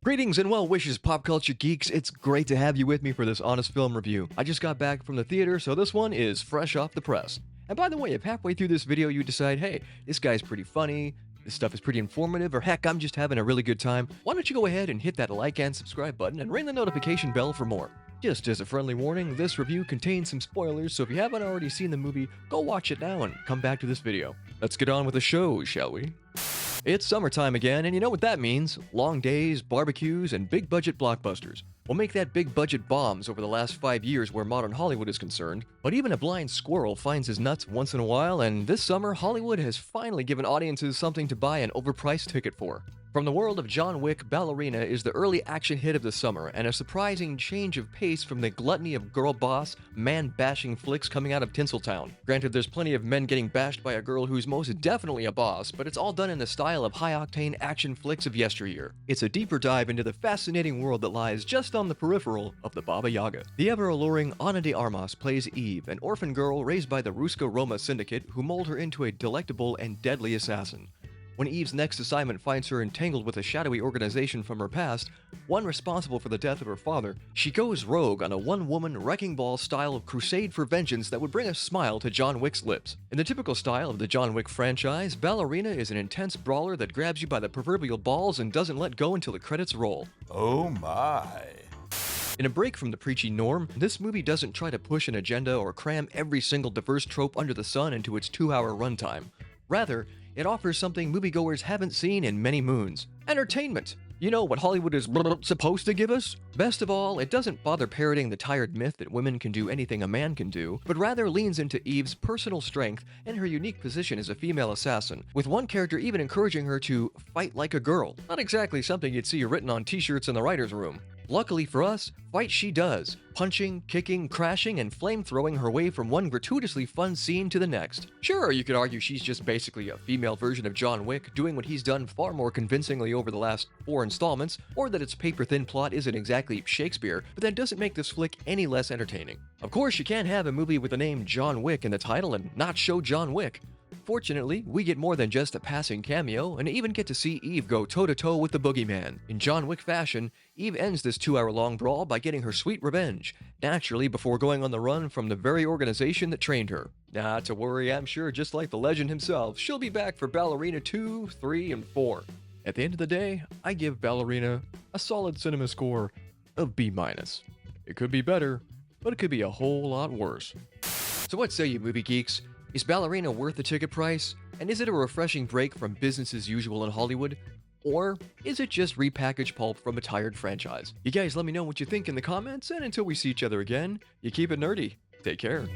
Greetings and well wishes, pop culture geeks. It's great to have you with me for this honest film review. I just got back from the theater, so this one is fresh off the press. And by the way, if halfway through this video you decide, hey, this guy's pretty funny, this stuff is pretty informative, or heck, I'm just having a really good time, why don't you go ahead and hit that like and subscribe button and ring the notification bell for more. Just as a friendly warning, this review contains some spoilers, so if you haven't already seen the movie, go watch it now and come back to this video. Let's get on with the show, shall we? It's summertime again, and you know what that means. Long days, barbecues, and big-budget blockbusters. We'll make that big-budget bombs over the last 5 years where modern Hollywood is concerned, but even a blind squirrel finds his nuts once in a while, and this summer, Hollywood has finally given audiences something to buy an overpriced ticket for. From the world of John Wick, Ballerina is the early action hit of the summer, and a surprising change of pace from the gluttony of girl boss, man-bashing flicks coming out of Tinseltown. Granted, there's plenty of men getting bashed by a girl who's most definitely a boss, but it's all done in the style of high-octane action flicks of yesteryear. It's a deeper dive into the fascinating world that lies just on the peripheral of the Baba Yaga. The ever-alluring Ana de Armas plays Eve, an orphan girl raised by the Ruska Roma syndicate who mold her into a delectable and deadly assassin. When Eve's next assignment finds her entangled with a shadowy organization from her past, one responsible for the death of her father, she goes rogue on a one-woman wrecking ball style of crusade for vengeance that would bring a smile to John Wick's lips. In the typical style of the John Wick franchise, Ballerina is an intense brawler that grabs you by the proverbial balls and doesn't let go until the credits roll. Oh my. In a break from the preachy norm, this movie doesn't try to push an agenda or cram every single diverse trope under the sun into its 2-hour runtime. Rather, it offers something moviegoers haven't seen in many moons. Entertainment! You know what Hollywood is supposed to give us? Best of all, it doesn't bother parroting the tired myth that women can do anything a man can do, but rather leans into Eve's personal strength and her unique position as a female assassin, with one character even encouraging her to fight like a girl. Not exactly something you'd see written on t-shirts in the writer's room. Luckily for us, fight she does, punching, kicking, crashing, and flame-throwing her way from one gratuitously fun scene to the next. Sure, you could argue she's just basically a female version of John Wick, doing what he's done far more convincingly over the last 4 installments, or that its paper-thin plot isn't exactly Shakespeare, but that doesn't make this flick any less entertaining. Of course, you can't have a movie with the name John Wick in the title and not show John Wick. Fortunately, we get more than just a passing cameo, and even get to see Eve go toe-to-toe with the boogeyman. In John Wick fashion, Eve ends this 2-hour-long brawl by getting her sweet revenge, naturally before going on the run from the very organization that trained her. Not to worry, I'm sure just like the legend himself, she'll be back for Ballerina 2, 3, and 4. At the end of the day, I give Ballerina a solid cinema score of B-. It could be better, but it could be a whole lot worse. So what say you, movie geeks? Is Ballerina worth the ticket price? And is it a refreshing break from business as usual in Hollywood? Or is it just repackaged pulp from a tired franchise? You guys let me know what you think in the comments, and until we see each other again, you keep it nerdy. Take care.